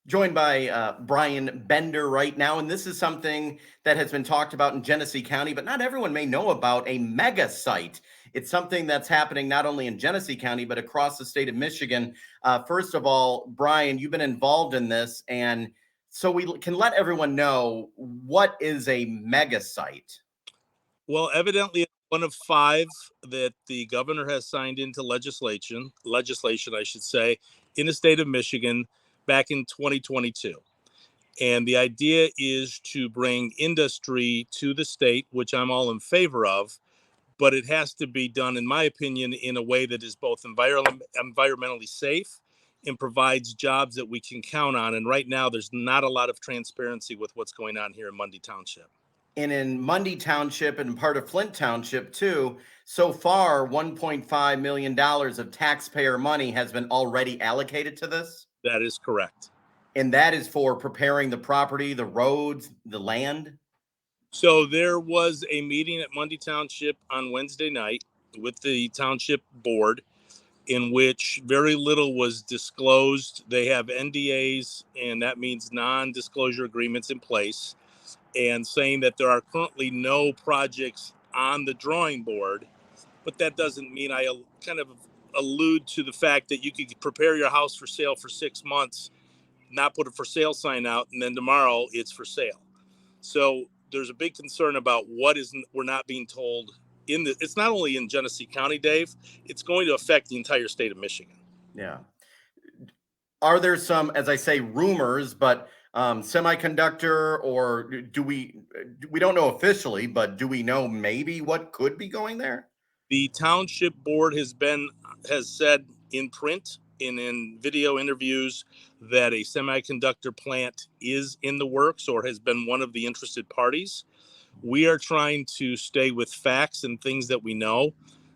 Joined by Brian Bender right now. And this is something that has been talked about in Genesee County, but not everyone may know about a mega site. It's something that's happening not only in Genesee County, but across the state of Michigan. First of all, Brian, you've been involved in this. And so we can let everyone know, what is a mega site? Well, evidently, it's one of five that the governor has signed into legislation, I should say, in the state of Michigan back in 2022. And the idea is to bring industry to the state, which I'm all in favor of, but it has to be done, in my opinion, in a way that is both environmentally safe and provides jobs that we can count on. And right now, there's not a lot of transparency with what's going on here in Mundy Township. And in Mundy Township and part of Flint Township, too, so far, $1.5 million of taxpayer money has been already allocated to this. That is correct. And that is for preparing the property, the roads, the land. So there was a meeting at Mundy Township on Wednesday night with the township board in which very little was disclosed. They have NDAs, and that means non-disclosure agreements in place, and saying that there are currently no projects on the drawing board. But that doesn't mean, I kind of allude to the fact that you could prepare your house for sale for 6 months, not put a for sale sign out, and then tomorrow it's for sale. So there's a big concern about we're not being told. It's not only in Genesee County, Dave, it's going to affect the entire state of Michigan. Yeah. Are there some, as I say, rumors, but semiconductor, or we don't know officially, but do we know maybe what could be going there? The township board has said in print and in video interviews that a semiconductor plant is in the works or has been one of the interested parties. We are trying to stay with facts and things that we know.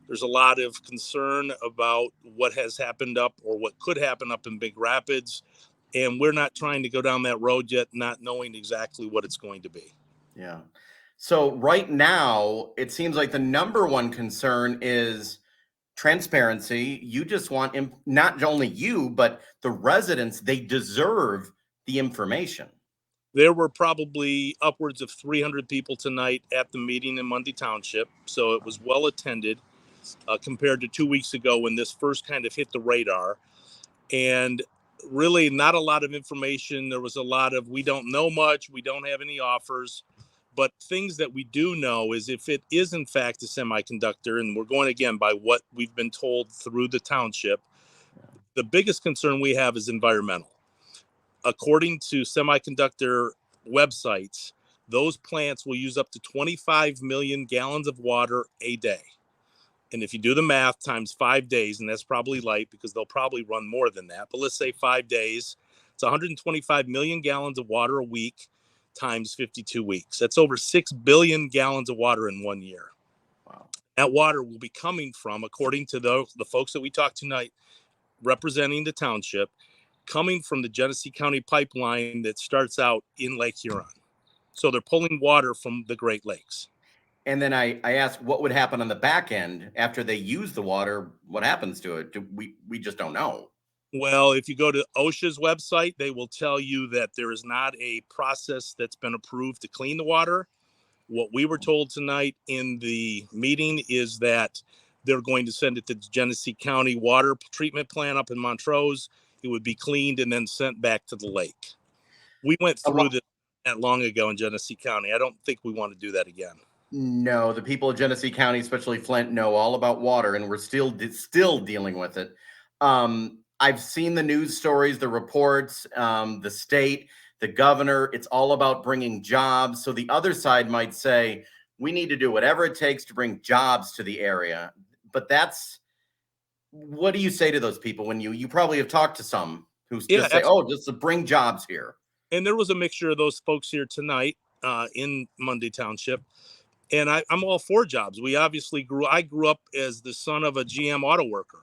There's a lot of concern about what has happened up or what could happen up in Big Rapids. And we're not trying to go down that road yet, not knowing exactly what it's going to be. Yeah. So right now, it seems like the number one concern is transparency. You just want, not only you, but the residents, they deserve the information. There were probably upwards of 300 people tonight at the meeting in Mundy Township. So it was well attended compared to 2 weeks ago when this first kind of hit the radar. And really not a lot of information. There was a lot of, we don't know much. We don't have any offers. But things that we do know is if it is in fact a semiconductor, and we're going again by what we've been told through the township, the biggest concern we have is environmental. According to semiconductor websites, those plants will use up to 25 million gallons of water a day. And if you do the math times 5 days, and that's probably light because they'll probably run more than that, but let's say 5 days, it's 125 million gallons of water a week times 52 weeks. That's over 6 billion gallons of water in 1 year. Wow. That water will be coming from, according to the folks that we talked tonight representing the township, coming from the Genesee County pipeline that starts out in Lake Huron. So they're pulling water from the Great Lakes. And then I asked what would happen on the back end after they use the water. What happens to it? We just don't know. Well, if you go to OSHA's website, they will tell you that there is not a process that's been approved to clean the water. What we were told tonight in the meeting is that they're going to send it to the Genesee County water treatment plant up in Montrose. It would be cleaned and then sent back to the lake. We went through this that long ago in Genesee County. I don't think we want to do that again. No, the people of Genesee County, especially Flint, know all about water, and we're still dealing with it. I've seen the news stories, the reports, the state, the governor. It's all about bringing jobs. So the other side might say, we need to do whatever it takes to bring jobs to the area. But what do you say to those people when you probably have talked to some who just say, oh, just to bring jobs here? And there was a mixture of those folks here tonight in Mundy Township. And I'm all for jobs. I grew up as the son of a GM auto worker.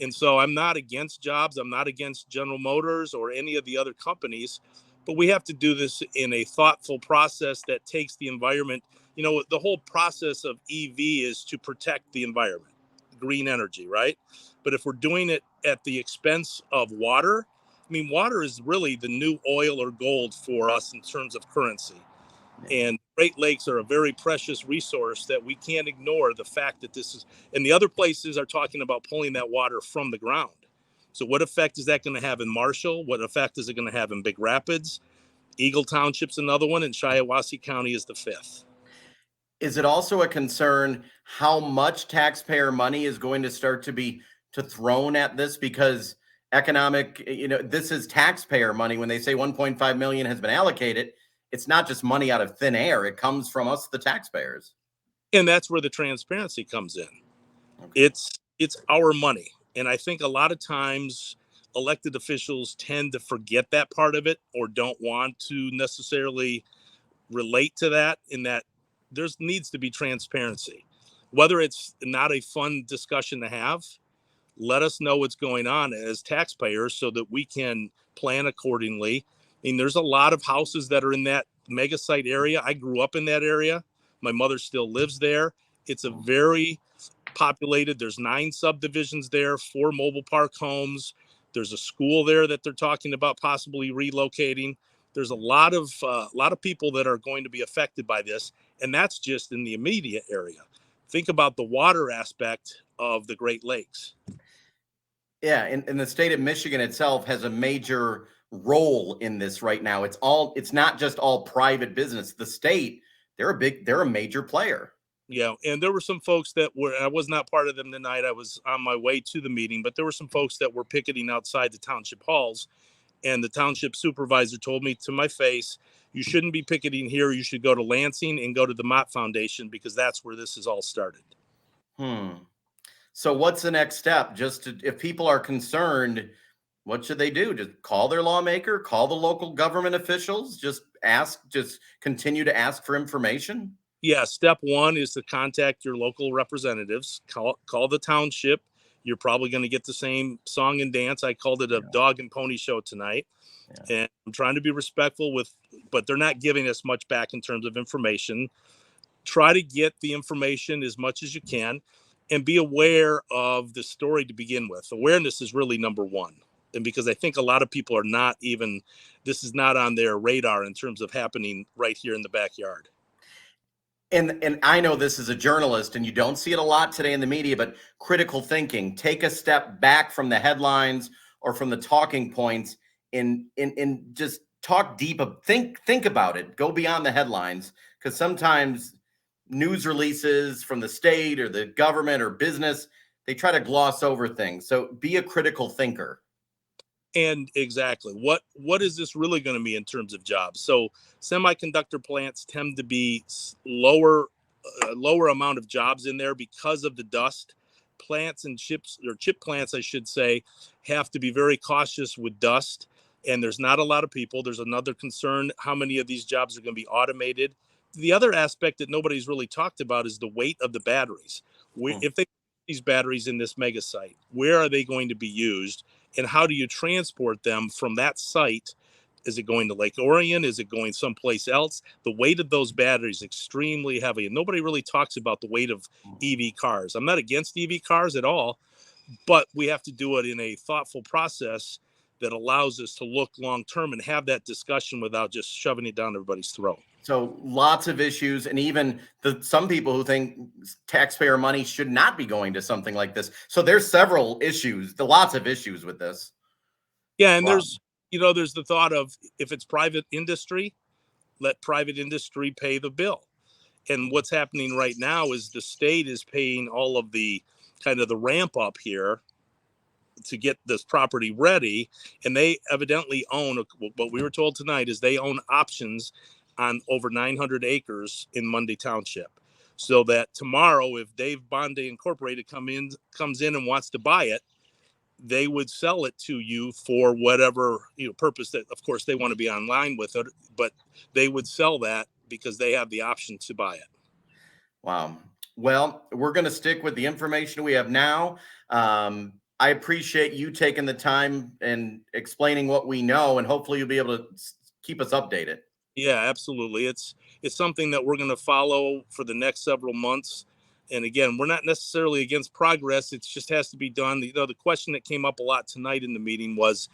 And so I'm not against jobs. I'm not against General Motors or any of the other companies, but we have to do this in a thoughtful process that takes the environment. You know, the whole process of EV is to protect the environment, green energy, right? But if we're doing it at the expense of water, I mean, water is really the new oil or gold for us in terms of currency. And Great Lakes are a very precious resource that we can't ignore the fact that this is, and the other places are talking about pulling that water from the ground. So what effect is that going to have in Marshall? What effect is it going to have in Big Rapids? Eagle Township's another one, and Shiawassee County is the fifth. Is it also a concern how much taxpayer money is going to start to be thrown at this? Because economic, this is taxpayer money. When they say 1.5 million has been allocated, it's not just money out of thin air. It comes from us, the taxpayers. And that's where the transparency comes in. Okay. It's our money. And I think a lot of times elected officials tend to forget that part of it, or don't want to necessarily relate to that, in that there needs to be transparency. Whether it's not a fun discussion to have, let us know what's going on as taxpayers so that we can plan accordingly. I mean, there's a lot of houses that are in that mega site area. I grew up in that area. My mother still lives there. It's a very populated. There's 9 subdivisions there, 4 mobile park homes. There's a school there that they're talking about possibly relocating. There's a lot of people that are going to be affected by this, and that's just in the immediate area. Think about the water aspect of the Great Lakes. Yeah, and the state of Michigan itself has a major role in this right now. It's not just all private business. The state, they're a major player. Yeah, and there were some folks I was not part of them tonight. I was on my way to the meeting, but there were some folks that were picketing outside the township halls, and the township supervisor told me to my face, you shouldn't be picketing here. You should go to Lansing and go to the Mott Foundation, because that's where this has all started. So what's the next step? If people are concerned, what should they do? Just call their lawmaker, call the local government officials, just continue to ask for information? Yeah, step one is to contact your local representatives. Call the township. You're probably going to get the same song and dance. I called it a dog and pony show tonight. Yeah. And I'm trying to be respectful but they're not giving us much back in terms of information. Try to get the information as much as you can, and be aware of the story to begin with. Awareness is really number one. And because I think a lot of people this is not on their radar in terms of happening right here in the backyard. And I know this is a journalist, and you don't see it a lot today in the media, but critical thinking, take a step back from the headlines or from the talking points, and just talk deep. Think about it. Go beyond the headlines, because sometimes news releases from the state or the government or business, they try to gloss over things. So be a critical thinker. And exactly, what is this really going to be in terms of jobs? So semiconductor plants tend to be lower amount of jobs in there because of the dust. Plants and chip plants, I should say, have to be very cautious with dust. And there's not a lot of people. There's another concern: how many of these jobs are going to be automated? The other aspect that nobody's really talked about is the weight of the batteries. If they put these batteries in this mega site, where are they going to be used? And how do you transport them from that site? Is it going to Lake Orion? Is it going someplace else? The weight of those batteries is extremely heavy. And nobody really talks about the weight of EV cars. I'm not against EV cars at all, but we have to do it in a thoughtful process that allows us to look long-term and have that discussion without just shoving it down everybody's throat. So lots of issues, and even some people who think taxpayer money should not be going to something like this. So there's several issues, lots of issues with this. Yeah, and there's the thought of, if it's private industry, let private industry pay the bill. And what's happening right now is the state is paying all of the kind of the ramp up here to get this property ready, and they evidently own, what we were told tonight is they own options on over 900 acres in Mundy Township. So that tomorrow, if Dave Bondy Incorporated comes in and wants to buy it, they would sell it to you for whatever purpose that, of course, they want to be online with it, but they would sell that because they have the option to buy it. Wow. Well, we're going to stick with the information we have now. I appreciate you taking the time and explaining what we know, and hopefully you'll be able to keep us updated. Yeah, absolutely. It's something that we're going to follow for the next several months. And again, we're not necessarily against progress. It just has to be done. The question that came up a lot tonight in the meeting was,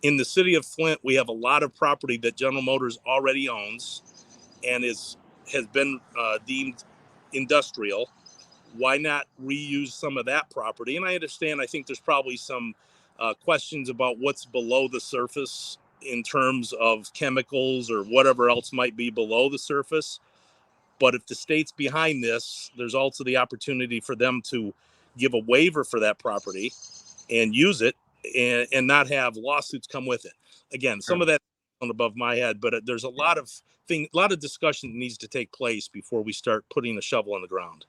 In the city of Flint, we have a lot of property that General Motors already owns and has been deemed industrial. Why not reuse some of that property? And I understand, I think there's probably some questions about what's below the surface in terms of chemicals or whatever else might be below the surface. But if the state's behind this, there's also the opportunity for them to give a waiver for that property and use it and not have lawsuits come with it. Again, some of that above my head, but there's a lot of discussion that needs to take place before we start putting a shovel in the ground.